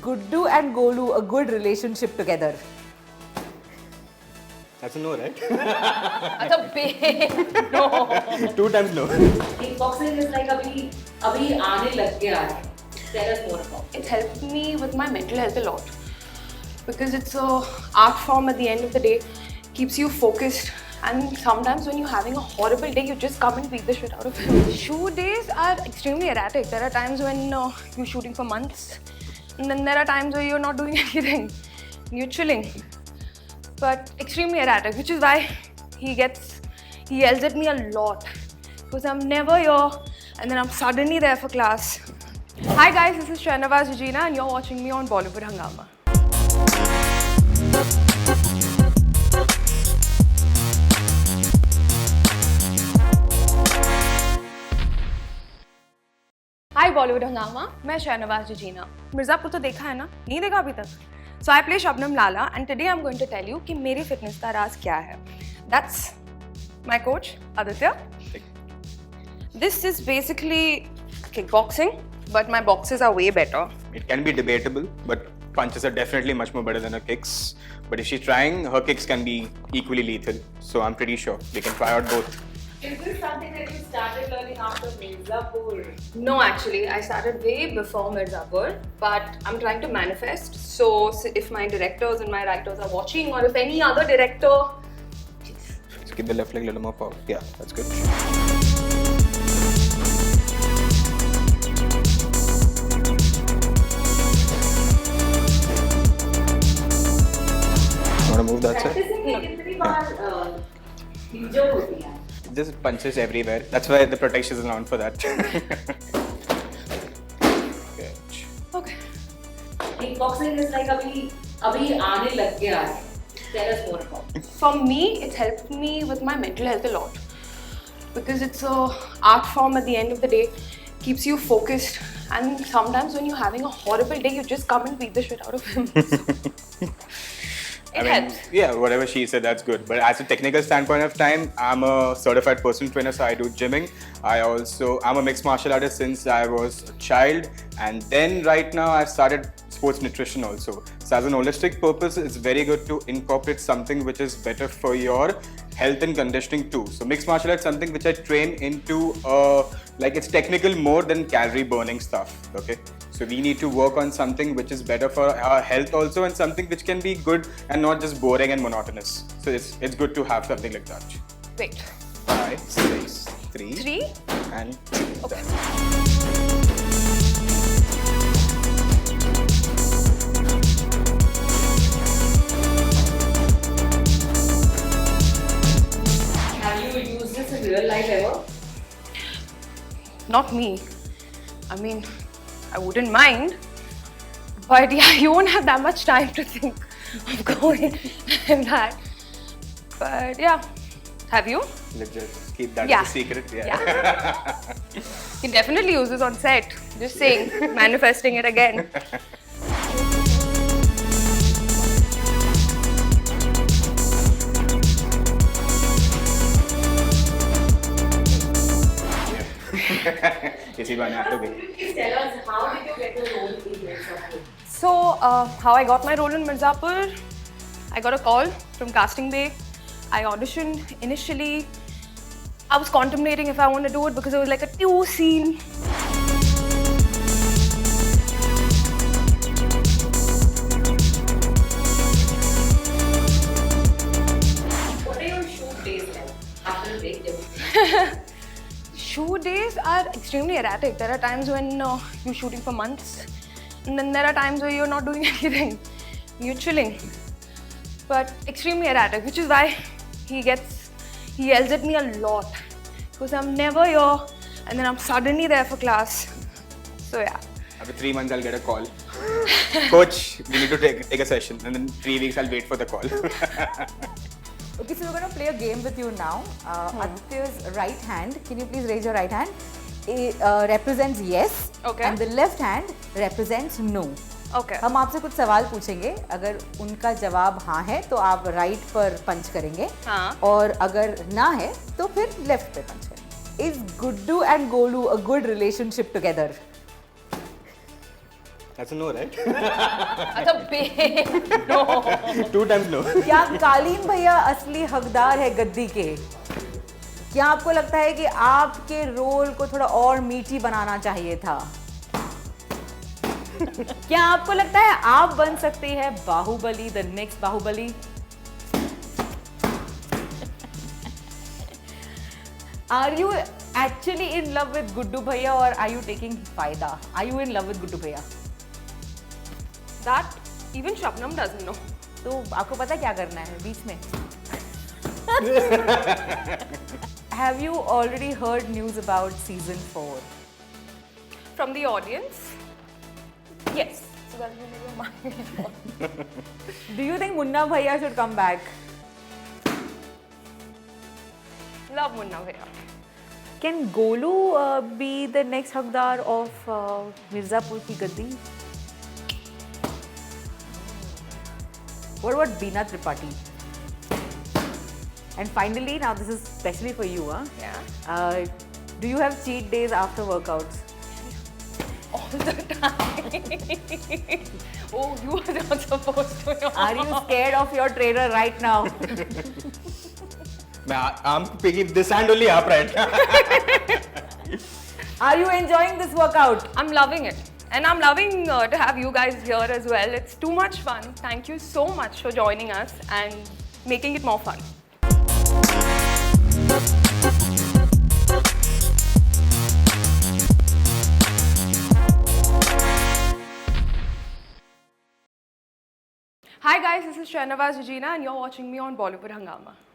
Guddu and Golu a good relationship together? That's a no, right? That's a big no. 2 times no. Kickboxing is like अभी आने लग गया है. Tell us more about it. It's helped me with my mental health a lot because it's a art form at the end of the day, keeps you focused. And sometimes when you're having a horrible day, you just come and beat the shit out of it. Shoot days are extremely erratic. There are times when you're shooting for months, and then there are times where you're not doing anything. You're chilling. But extremely erratic, which is why he yells at me a lot. Because I'm never here, and then I'm suddenly there for class. Hi guys, this is Shahnawaz Regina, and you're watching me on Bollywood Hungama. Hi Bollywood Hungama, मैं शहनवाज रजीना. मिर्ज़ापुर तो देखा है ना? नहीं देखा अभी तक? So I play Shabnam Lala, and today I'm going to tell you कि मेरी fitness का राज क्या है. That's my coach Aditya. This is basically kickboxing, but my boxes are way better. It can be debatable, but punches are definitely much more better than her kicks. But if she's trying, her kicks can be equally lethal. So I'm pretty sure we can try out both. Is this something that you started learning after Mirzapur? No, actually, I started way before Mirzapur, but I'm trying to manifest. So if my directors and my writers are watching, or if any other director, So keep the left leg a little more forward. Yeah, that's good. Want to move that side? Practicing में कितनी बार injured होती है? Just punches everywhere. That's why the protection is on for that. Good. okay. Kickboxing is like अभी आने लग गया है. Tell us more about it. For me, it's helped me with my mental health a lot because it's a art form at the end of the day, keeps you focused. And sometimes when you're having a horrible day, you just come and beat the shit out of him. It helps. Yeah, whatever she said, that's good. But as a technical standpoint of time, I'm a certified personal trainer, so I do gymming. I'm a mixed martial artist since I was a child. And then right now, I've started sports nutrition also. So as an holistic purpose, it's very good to incorporate something which is better for your health and conditioning too. So mixed martial arts is something which I train into, like it's technical more than calorie burning stuff, okay? So we need to work on something which is better for our health also, and something which can be good and not just boring and monotonous. So it's good to have something like that. Wait. 5, 6, 3, 3? and 2. Okay. Have you used this in real life ever? Not me. I mean, I wouldn't mind. But yeah, you won't have that much time to think of going in that. But yeah. Have you? Let's just keep that Yeah. as a secret. Yeah. You can definitely use this on set. Just saying, manifesting it again. इसी बहाने आप तो गए. Please tell us, how did you get your role in Mirzapur? So, how I got my role in Mirzapur, I got a call from Casting Bay. I auditioned initially. I was contemplating if I want to do it because it was like a 2 scene. What are your shoot days like after a break? Shoot days are extremely erratic. There are times when you're shooting for months, and then there are times where you're not doing anything. You're chilling. But extremely erratic, which is why he yells at me a lot. Because I'm never here, and then I'm suddenly there for class. So yeah. After 3 months, I'll get a call. Coach, we need to take a session, and then 3 weeks, I'll wait for the call. Okay, so we're going to play a game with you now. Aditya's right hand, can you please raise your right hand? It represents yes. Okay. And the left hand represents no. Okay. हम आपसे कुछ सवाल पूछेंगे. अगर उनका जवाब हाँ है तो आप राइट पर पंच करेंगे. हाँ. और अगर ना है तो फिर लेफ्ट पे पंच करेंगे. Is Guddu and Golu a good relationship together? That's a no, right? That's a big no. 2 times no. क्या कालीन भैया असली हकदार है गद्दी के? क्या आपको लगता है कि आपके रोल को थोड़ा और मीठी बनाना चाहिए था? क्या आपको लगता है आप बन सकती है Baahubali, the next Baahubali? Are you actually in love with Guddu Bhaiya or are you taking फायदा? Are you in love with Guddu Bhaiya? That even Shabnam doesn't know. तो आपको पता है क्या करना है बीच में? Have you already heard news about season 4? From the audience? Yes. So that will be my Do you think Munna Bhaiya should come back? love Munna Bhaiya. Can Golu be the next Haqdar of Mirzapur ki gaddi? What about Beena Tripathi? And finally, now this is especially for you, huh? Yeah. Do you have cheat days after workouts? All the time. Oh, you are not supposed to know. Are you scared of your trainer right now? I'm picking this hand only up right now. Are you enjoying this workout? I'm loving it. And I'm loving to have you guys here as well. It's too much fun. Thank you so much for joining us and making it more fun. Hi guys, this is Shahnawaz Regina and you're watching me on Bollywood Hungama.